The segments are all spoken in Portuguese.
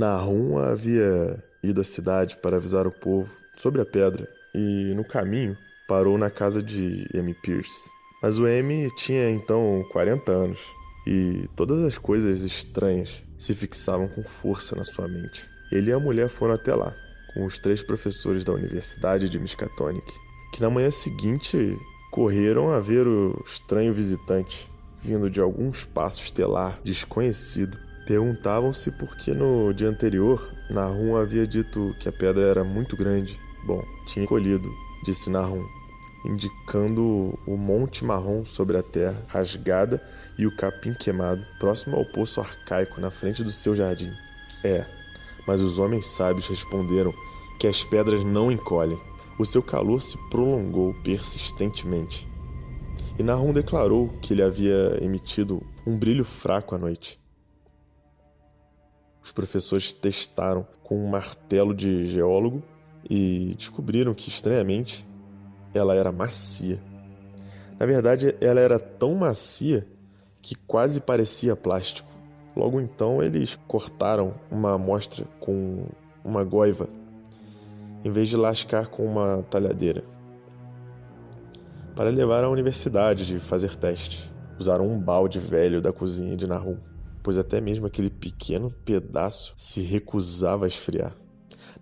Nahum havia ido à cidade para avisar o povo sobre a pedra e, no caminho, parou na casa de M. Pierce. Mas o M tinha então 40 anos e todas as coisas estranhas se fixavam com força na sua mente. Ele e a mulher foram até lá, com os 3 professores da Universidade de Miskatonic, que na manhã seguinte correram a ver o estranho visitante, vindo de algum espaço estelar desconhecido. Perguntavam-se por que no dia anterior Nahum havia dito que a pedra era muito grande. Bom, tinha colhido, disse Nahum, indicando o monte marrom sobre a terra rasgada e o capim queimado, próximo ao poço arcaico na frente do seu jardim. Mas os homens sábios responderam que as pedras não encolhem. O seu calor se prolongou persistentemente. E Nahum declarou que ele havia emitido um brilho fraco à noite. Os professores testaram com um martelo de geólogo e descobriram que, estranhamente, ela era macia. Na verdade, ela era tão macia que quase parecia plástico. Logo então, eles cortaram uma amostra com uma goiva, em vez de lascar com uma talhadeira, para levar à universidade e fazer teste. Usaram um balde velho da cozinha de Nahum, pois até mesmo aquele pequeno pedaço se recusava a esfriar.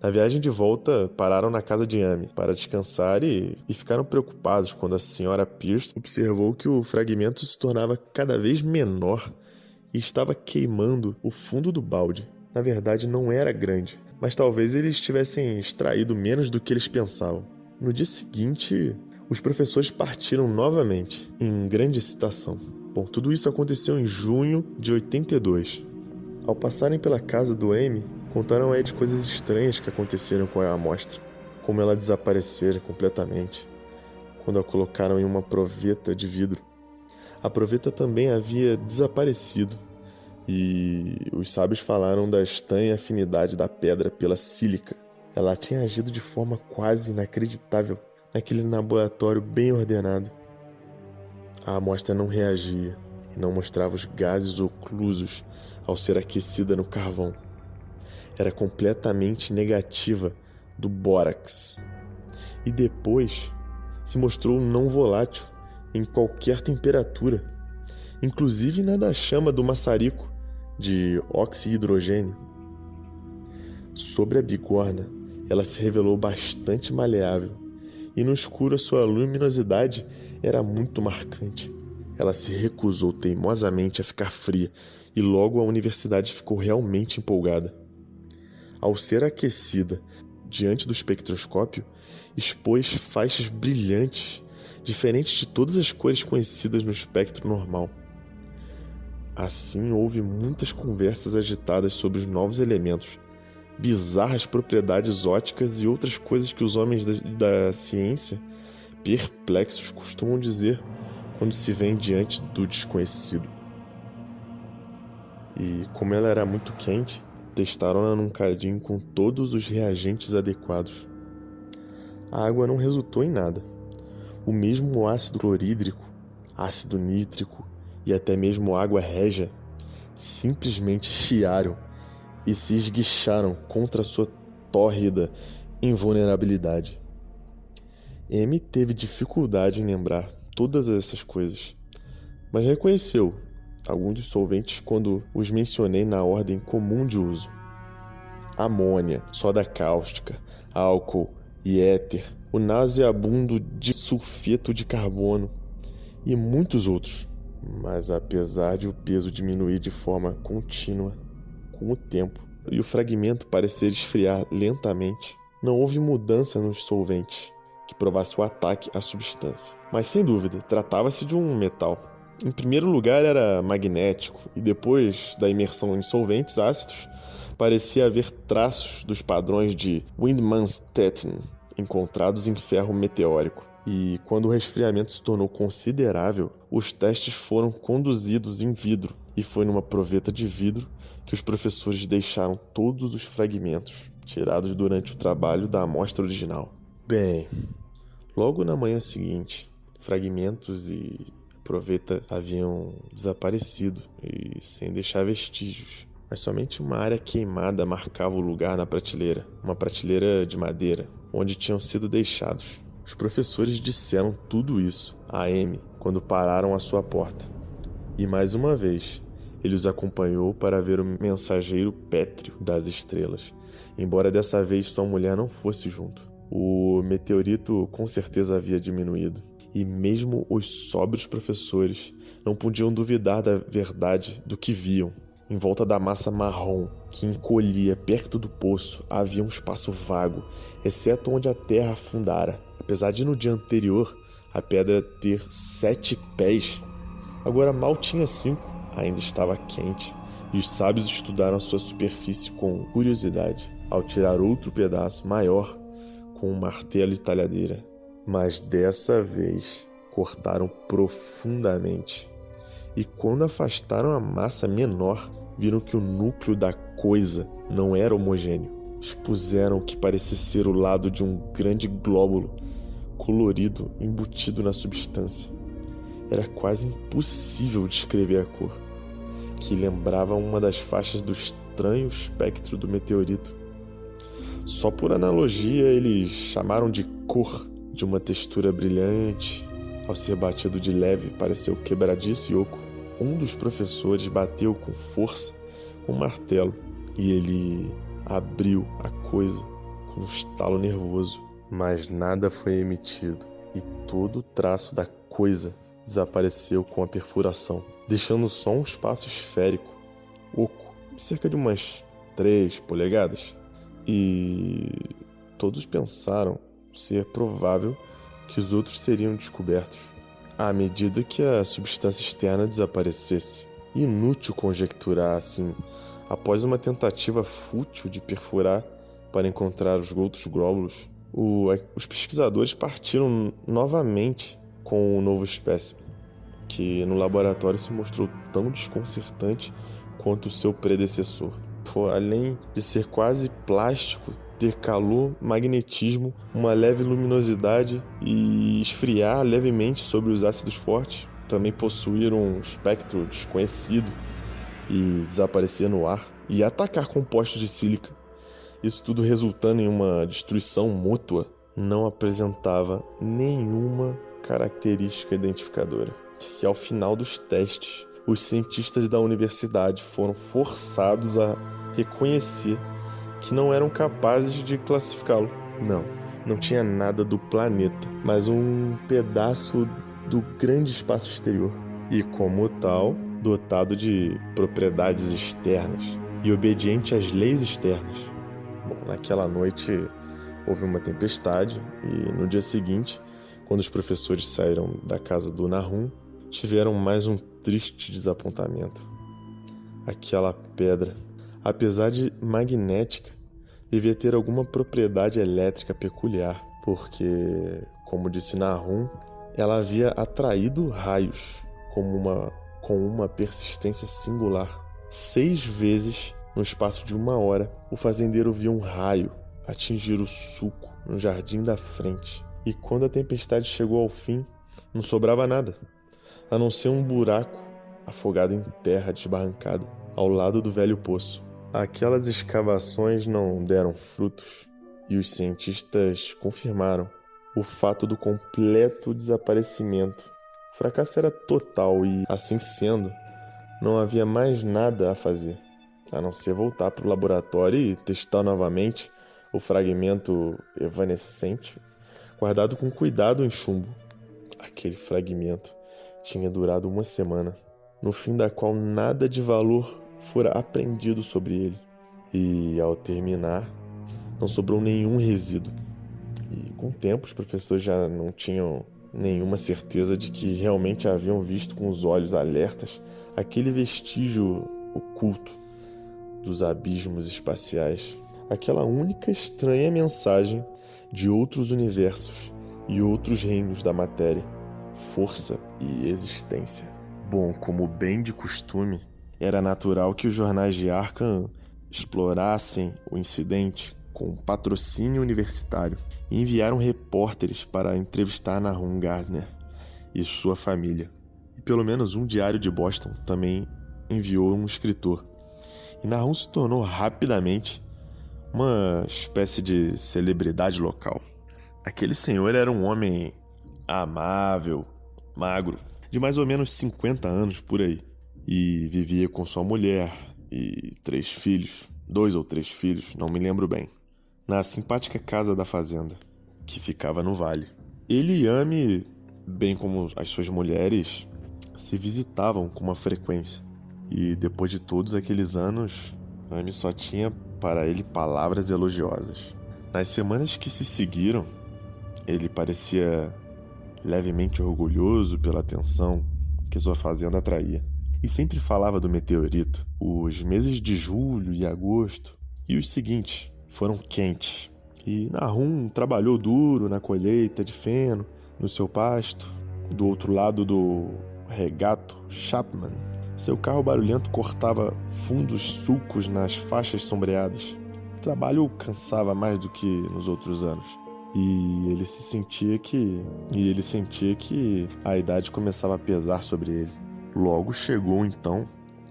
Na viagem de volta, pararam na casa de Amy para descansar e ficaram preocupados quando a senhora Pierce observou que o fragmento se tornava cada vez menor e estava queimando o fundo do balde. Na verdade, não era grande, mas talvez eles tivessem extraído menos do que eles pensavam. No dia seguinte, os professores partiram novamente, em grande excitação. Bom, tudo isso aconteceu em junho de 82. Ao passarem pela casa do Amy, contaram a ele coisas estranhas que aconteceram com a amostra, como ela desaparecer completamente, quando a colocaram em uma proveta de vidro. A proveta também havia desaparecido, e os sábios falaram da estranha afinidade da pedra pela sílica. Ela tinha agido de forma quase inacreditável naquele laboratório bem ordenado. A amostra não reagia e não mostrava os gases oclusos ao ser aquecida no carvão. Era completamente negativa do bórax. E depois se mostrou não volátil em qualquer temperatura, inclusive na da chama do maçarico de oxi-hidrogênio. Sobre a bigorna, ela se revelou bastante maleável, e no escuro a sua luminosidade era muito marcante. Ela se recusou teimosamente a ficar fria, e logo a universidade ficou realmente empolgada. Ao ser aquecida diante do espectroscópio, expôs faixas brilhantes, diferentes de todas as cores conhecidas no espectro normal. Assim, houve muitas conversas agitadas sobre os novos elementos, bizarras propriedades ópticas e outras coisas que os homens da ciência, perplexos, costumam dizer quando se vêem diante do desconhecido. E, como ela era muito quente, testaram-na num cadinho com todos os reagentes adequados. A água não resultou em nada. O mesmo ácido clorídrico, ácido nítrico e até mesmo água régia simplesmente chiaram e se esguicharam contra sua tórrida invulnerabilidade. M teve dificuldade em lembrar todas essas coisas, mas reconheceu alguns dos solventes quando os mencionei na ordem comum de uso: amônia, soda cáustica, álcool e éter, o nauseabundo disulfeto de carbono e muitos outros. Mas apesar de o peso diminuir de forma contínua com o tempo e o fragmento parecer esfriar lentamente, não houve mudança nos solventes que provasse o ataque à substância. Mas sem dúvida, tratava-se de um metal. Em primeiro lugar era magnético, e depois da imersão em solventes ácidos, parecia haver traços dos padrões de Windmanstetten encontrados em ferro meteórico. E quando o resfriamento se tornou considerável, os testes foram conduzidos em vidro, e foi numa proveta de vidro que os professores deixaram todos os fragmentos tirados durante o trabalho da amostra original. Bem, logo na manhã seguinte, fragmentos e proveta haviam desaparecido e sem deixar vestígios. mas somente uma área queimada marcava o lugar na prateleira, uma prateleira de madeira, onde tinham sido deixados. Os professores disseram tudo isso a Amy quando pararam à sua porta. E mais uma vez, ele os acompanhou para ver o mensageiro pétreo das estrelas, embora dessa vez sua mulher não fosse junto. O meteorito com certeza havia diminuído, e mesmo os sóbrios professores não podiam duvidar da verdade do que viam. Em volta da massa marrom que encolhia perto do poço havia um espaço vago, exceto onde a terra afundara. Apesar de no dia anterior a pedra ter 7 pés, agora mal tinha 5, ainda estava quente, e os sábios estudaram a sua superfície com curiosidade, ao tirar outro pedaço maior com um martelo e talhadeira. Mas dessa vez cortaram profundamente, e quando afastaram a massa menor, viram que o núcleo da coisa não era homogêneo. Expuseram o que parecia ser o lado de um grande glóbulo colorido embutido na substância. Era quase impossível descrever a cor, que lembrava uma das faixas do estranho espectro do meteorito. Só por analogia, eles chamaram de cor de uma textura brilhante. Ao ser batido de leve, pareceu quebradiço e oco. Um dos professores bateu com força com um martelo e ele abriu a coisa com um estalo nervoso. Mas nada foi emitido e todo o traço da coisa desapareceu com a perfuração, deixando só um espaço esférico, oco, cerca de umas 3 polegadas. E todos pensaram ser provável que os outros seriam descobertos à medida que a substância externa desaparecesse. Inútil conjecturar assim, após uma tentativa fútil de perfurar para encontrar os outros glóbulos, os pesquisadores partiram novamente com o novo espécime, que no laboratório se mostrou tão desconcertante quanto o seu predecessor. Além de ser quase plástico, ter calor, magnetismo, uma leve luminosidade e esfriar levemente sobre os ácidos fortes, também possuir um espectro desconhecido e desaparecer no ar, e atacar compostos de sílica. Isso tudo resultando em uma destruição mútua, não apresentava nenhuma característica identificadora. E ao final dos testes, os cientistas da universidade foram forçados a reconhecer que não eram capazes de classificá-lo. Não tinha nada do planeta, mas um pedaço do grande espaço exterior. E como tal, dotado de propriedades externas e obediente às leis externas. Naquela noite houve uma tempestade e no dia seguinte, quando os professores saíram da casa do Nahum, tiveram mais um triste desapontamento. Aquela pedra, apesar de magnética, devia ter alguma propriedade elétrica peculiar, porque, como disse Nahum, ela havia atraído raios com uma persistência singular. 6 vezes, no espaço de 1 hora, o fazendeiro viu um raio atingir o sulco no jardim da frente. E quando a tempestade chegou ao fim, não sobrava nada, a não ser um buraco afogado em terra desbarrancada, ao lado do velho poço. Aquelas escavações não deram frutos, e os cientistas confirmaram o fato do completo desaparecimento. O fracasso era total e, assim sendo, não havia mais nada a fazer, a não ser voltar para o laboratório e testar novamente o fragmento evanescente, guardado com cuidado em chumbo. Aquele fragmento tinha durado 1 semana, no fim da qual nada de valor fora apreendido sobre ele. E, ao terminar, não sobrou nenhum resíduo. E, com o tempo, os professores já não tinham nenhuma certeza de que realmente haviam visto com os olhos alertas aquele vestígio oculto dos abismos espaciais. Aquela única estranha mensagem de outros universos e outros reinos da matéria, força e existência. Bom, como bem de costume, era natural que os jornais de Arkham explorassem o incidente com patrocínio universitário e enviaram repórteres para entrevistar Nahum Gardner e sua família. E pelo menos um diário de Boston também enviou um escritor. e Nahum se tornou rapidamente uma espécie de celebridade local. Aquele senhor era um homem amável, magro, de mais ou menos 50 anos por aí, e vivia com sua mulher e 3 filhos, 2 ou 3 filhos, não me lembro bem, na simpática casa da fazenda, que ficava no vale. Ele e Amy, bem como as suas mulheres, se visitavam com uma frequência, e depois de todos aqueles anos, Amy só tinha para ele palavras elogiosas. Nas semanas que se seguiram, ele parecia levemente orgulhoso pela atenção que sua fazenda atraía. E sempre falava do meteorito. Os meses de julho e agosto e os seguintes foram quentes. E Nahum trabalhou duro na colheita de feno, no seu pasto, do outro lado do regato Chapman. Seu carro barulhento cortava fundos sulcos nas faixas sombreadas. O trabalho o cansava mais do que nos outros anos. E ele sentia que a idade começava a pesar sobre ele. Logo chegou, então,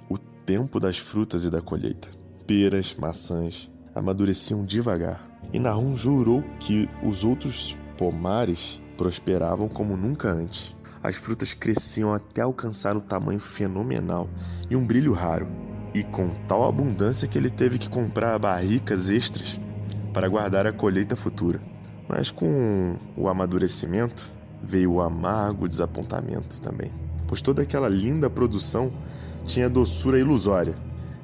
o tempo das frutas e da colheita. Peras, maçãs, amadureciam devagar. E Nahum jurou que os outros pomares prosperavam como nunca antes. As frutas cresciam até alcançar um tamanho fenomenal e um brilho raro. E com tal abundância que ele teve que comprar barricas extras para guardar a colheita futura. Mas com o amadurecimento veio o amargo desapontamento também, pois toda aquela linda produção tinha doçura ilusória.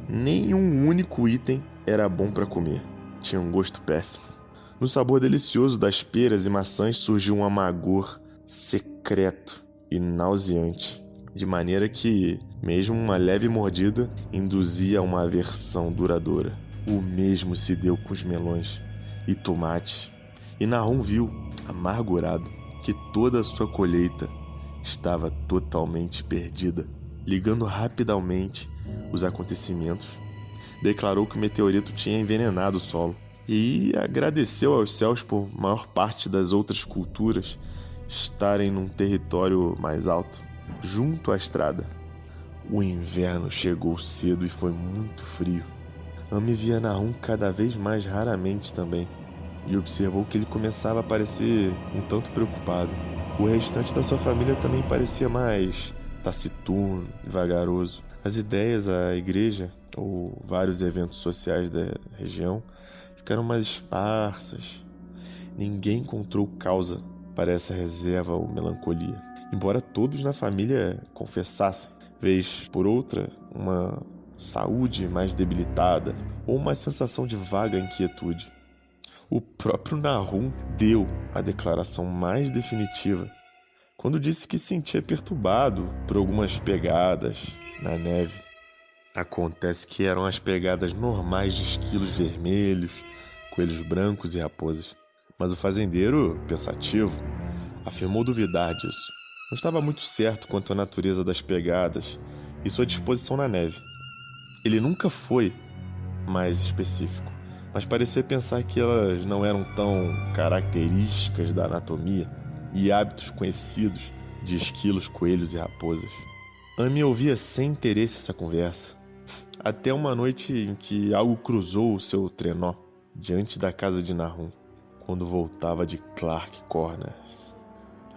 Nenhum único item era bom para comer. Tinha um gosto péssimo. No sabor delicioso das peras e maçãs surgiu um amargor secreto e nauseante, de maneira que mesmo uma leve mordida induzia a uma aversão duradoura. O mesmo se deu com os melões e tomates. E Nahum viu, amargurado, que toda a sua colheita estava totalmente perdida. Ligando rapidamente os acontecimentos, declarou que o meteorito tinha envenenado o solo e agradeceu aos céus por maior parte das outras culturas estarem num território mais alto, junto à estrada. O inverno chegou cedo e foi muito frio. Amy via Nahum cada vez mais raramente também, e observou que ele começava a parecer um tanto preocupado. O restante da sua família também parecia mais taciturno e vagaroso. As ideias, a igreja ou vários eventos sociais da região ficaram mais esparsas. Ninguém encontrou causa para essa reserva ou melancolia, embora todos na família confessassem, vez por outra, uma saúde mais debilitada ou uma sensação de vaga inquietude. O próprio Nahum deu a declaração mais definitiva quando disse que se sentia perturbado por algumas pegadas na neve. Acontece que eram as pegadas normais de esquilos vermelhos, coelhos brancos e raposas. Mas o fazendeiro, pensativo, afirmou duvidar disso. Não estava muito certo quanto à natureza das pegadas e sua disposição na neve. Ele nunca foi mais específico, mas parecia pensar que elas não eram tão características da anatomia e hábitos conhecidos de esquilos, coelhos e raposas. Amy ouvia sem interesse essa conversa, até uma noite em que algo cruzou o seu trenó diante da casa de Nahum, quando voltava de Clark Corners.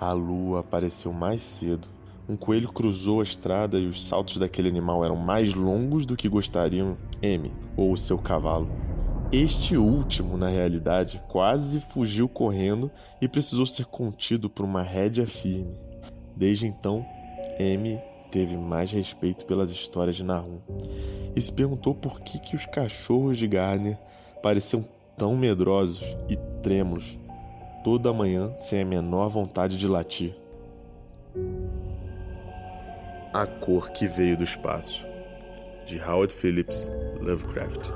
A lua apareceu mais cedo. Um coelho cruzou a estrada e os saltos daquele animal eram mais longos do que gostariam Amy ou o seu cavalo. Este último, na realidade, quase fugiu correndo e precisou ser contido por uma rédea firme. Desde então, Amy teve mais respeito pelas histórias de Nahum e se perguntou por que os cachorros de Gardner pareciam tão medrosos e trêmulos toda manhã sem a menor vontade de latir. A Cor que Veio do Espaço, de Howard Phillips Lovecraft.